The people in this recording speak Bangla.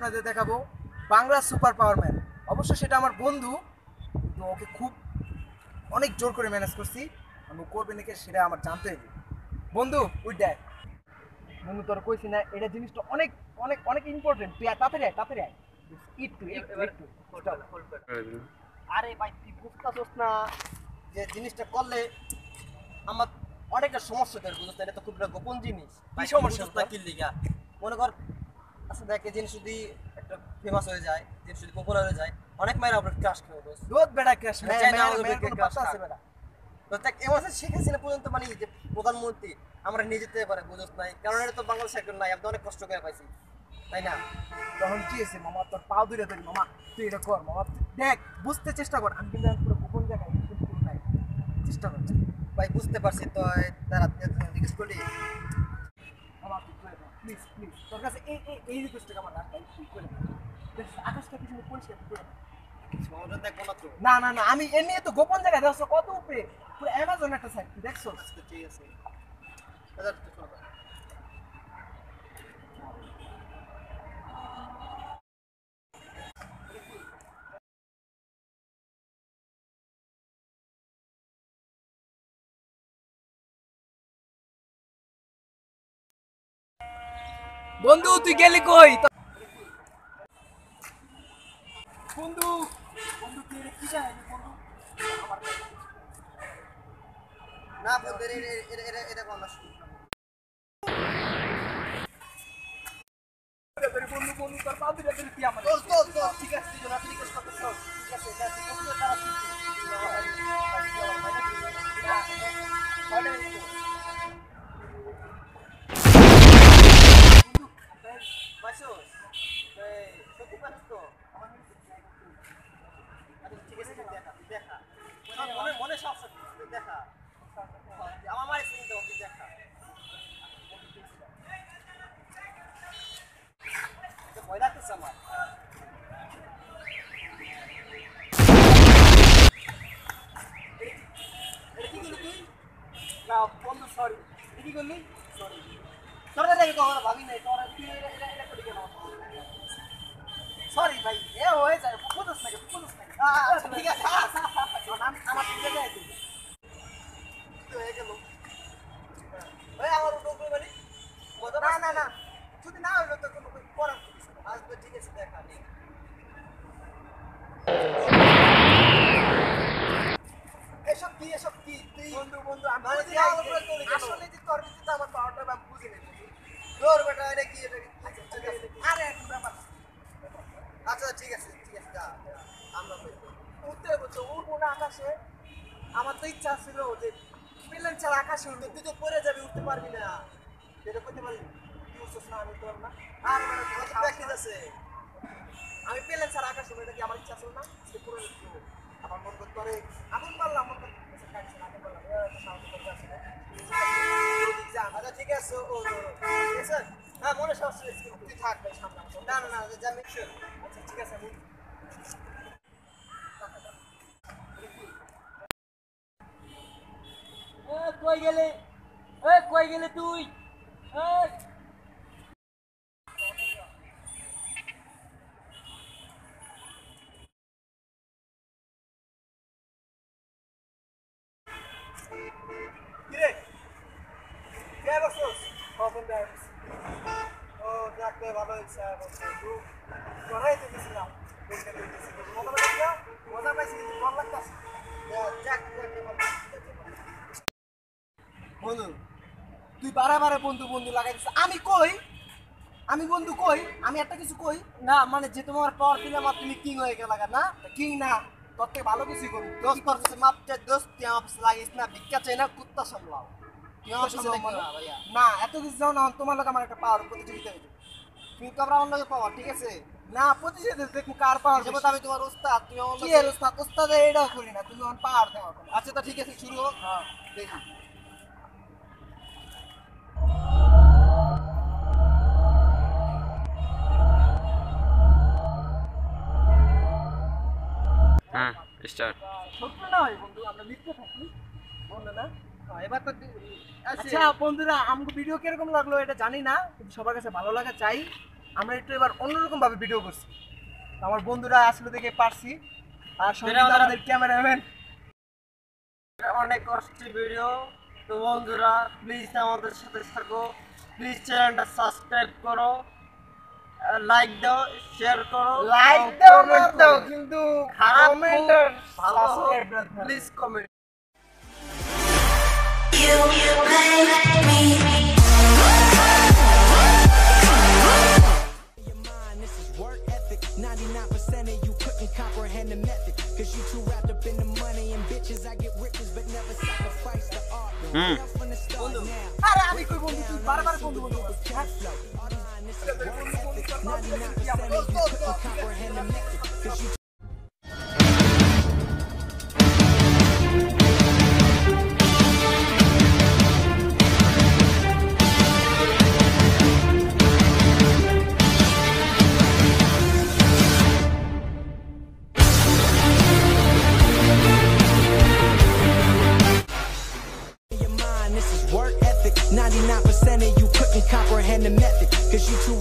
আপনাদের দেখাবো বাংলা সুপার পাওয়ারম্যান। অবশ্য সেটা আমার বন্ধু, তো ওকে খুব অনেক জোর করে ম্যানেজ করছি। আমি করবে নাকি সেটা আমার জানতে হবে। বন্ধু উই দেখ, বন্ধু তোর কইছি না এটা জিনিসটা অনেক অনেক অনেক ইম্পর্টেন্ট। তুই তাড়াতাড়ি আয়, তাড়াতাড়ি আয়। একটু একটু একটু আরে ভাই তুই বুঝতেছস না যে জিনিসটা করলে আমার অনেকটা সমস্যা দেয়, বুঝতে এটা তো খুব একটা গোপন জিনিস। কি সমস্যা না কি লিগা মনে কর, আচ্ছা দেখ এই জিনিস যদি একটা ফেমাস হয়ে যায়, জিনিস যদি পপুলার হয়ে যায়, অনেক মায়ের আমরা ক্রাশ খাবো। রোদ বেড়া ক্রাশ না চাই না আমাদের ক্রাশ আছে বেড়া। তো দেখ এমন শেখ হাসিনা পর্যন্ত মানে যে প্রধানমন্ত্রী আমরা নিয়ে যেতে পারে, বুঝছ নাই? কারণ এটা তো বাংলাদেশ এখন নাই, আমি অনেক কষ্ট করে পাইছি, তাই না? তখন কি হয়েছে মামা, তোর পাও ধরে ধরি মামা, তুই এটা কর মামা, দেখ বুঝতে চেষ্টা কর। আমি কিন্তু পুরো গোপন জায়গায় নাই, চেষ্টা কর ভাই। বুঝতে পারছি তো তারা জিজ্ঞেস করলি মামা, তুই করে দাও প্লিজ প্লিজ, তোর কাছে এই এই এই রিকোয়েস্টটা আমার রাখ, তুই করে দাও। আকাশটা কিছু পরিষ্কার করে দাও। না না না, আমি এ নিয়ে তো গোপন জায়গায় দেখছো কত উপরে, পুরো অ্যামাজন একটা সাইট, তুই দেখছো? ঠিক আছে বন্ধু, তুই গেলি কই? বন্ধু বন্ধু তুই কি জানিস বন্ধু? না বন্ধু এটা বন্ধ বন্ধু বন্ধু তোর পা ধরে ধরে তুই আমার ঠিক আছে, তুই জোনাকি রিকোয়েস্ট করতে চল, ঠিক আছে এটা ঠিক আছে, তারা মনে সব দেখা আমার মায়ের চিন্তা দেখা ভয় লাগতেছে আমার। কি করলি তুই? না বন্ধু সরি, কি করলি? সরি তোরা দেখে তো আমরা ভাবি নাই, তোরা তুই এটা করে কেন? সরি ভাই, এ হয়ে যায়, বুঝছ না ঠিক আছে আমার ঠিক আছে হয়ে গেল। ভাই আমার ডকুমেন্ট মানে না না না, যদি না হইলো তো কোনো করার কিছু না, আসবে ঠিক আছে দেখা নেই। এসব কি তুই বন্ধু বন্ধু আমি আসলে যে তোর ভিতরে আমার পাওয়ারটা আমি বুঝি নাই। তোর বেটা এটা কি আরে একটা ব্যাপার। আচ্ছা ঠিক আছে যা আমরা উঠতে বলছো উঠবো না আকাশে। আমার তো ইচ্ছা ছিল যে প্লেন ছাড়া আকাশে উঠবে, তুই তো পড়ে যাবি, উঠতে পারবি না। যেটা করতে পারবি কি উঠছিস না, আমি করলাম না। আর প্র্যাকটিস আছে, আমি প্লেন ছাড়া আকাশে উঠবে, এটা কি আমার ইচ্ছা ছিল না? সে পুরো আমার মন করতে পারে আগুন পারলাম মন করতে আচ্ছা ঠিক আছে ও স্যার, হ্যাঁ মনে সমস্যা তুই থাক ভাই সামনে। না না না যা মেক শিওর। আচ্ছা ঠিক আছে আমি কই গেলে, কই গেলে তুই? কিরে কে বসছস? কখন দেখ ও যাকে ভালো ইচ্ছা বলছে তুই করাই তো গেছিলাম, দেখতে দেখতেছি মজা পাইছি কিন্তু ভালো লাগতাছে। বন্ধু তুই বারে বন্ধু বন্ধু লাগাইছিস, আমি কই? আমি বন্ধু কই? আমি একটা কিছু কই না, মানে যে তোমার পাওয়ার দিলে আমার তুমি কিং হয়ে গেল না? কিং না, তোর থেকে ভালো কিছু করি। দোস্ত করছিস মাপতে, দোস্ত তুই আমার কাছে লাগিস না, ভিক্ষা চাই না, কুত্তা সামলাও। তুই আমার কাছে ভাইয়া না এত কিছু যাও না, তোমার লোক আমার একটা পাওয়ার প্রতিযোগিতা হয়েছে। তুমি তো আমার অন্য পাওয়ার ঠিক আছে না, প্রতিযোগিতা দেখুন কার পাওয়ার। যেমন আমি তোমার ওস্তাদ, তুমি আমার কি এর ওস্তাদ? ওস্তাদ এটাও করি না, তুমি আমার পাওয়ার দাও। আচ্ছা তা ঠিক আছে শুরু হোক। হ্যাঁ দেখি। হ্যাঁ স্টার্ট। ছোট্ট না হয় বন্ধু, আমরা লিখতে থাকি বন্ধু না। এবার তো আচ্ছা বন্ধুরা, আমাকে ভিডিও কিরকম লাগলো এটা জানি না, কিন্তু সবার কাছে ভালো লাগা চাই। আমরা একটু এবার অন্যরকম ভাবে ভিডিও করছি। তো আমার বন্ধুরা আসলে দেখে পারছি, আর সঙ্গে এটা আমাদের ক্যামেরাম্যান। অনেক কষ্টের ভিডিও। তো বন্ধুরা প্লিজ আমাদের সাথে থাকো, প্লিজ চ্যানেলটা সাবস্ক্রাইব করো, লাইক দাও, শেয়ার করো, লাইক দাও না comment দাও, করো। কিন্তু খারাপ কমেন্ট হোক, আর ভালো হোক, সাবস্ক্রাইব না থাকলে। Please comment. You make me. Your mind, this is work ethic. 99% of you couldn't comprehend the method. Cause you too wrapped up in the money and bitches. I get riches, but never sacrifice the art. Hmm. Right from the start now. আরে আমি কই বন্ধু, তুই বারবার বন্ধু বন্ধু করছিস, হ্যাঁ? This is work ethic. 99% of you couldn't comprehend the method. Cause you your mind, this is work ethic. 99% of you couldn't comprehend the method. Cause you too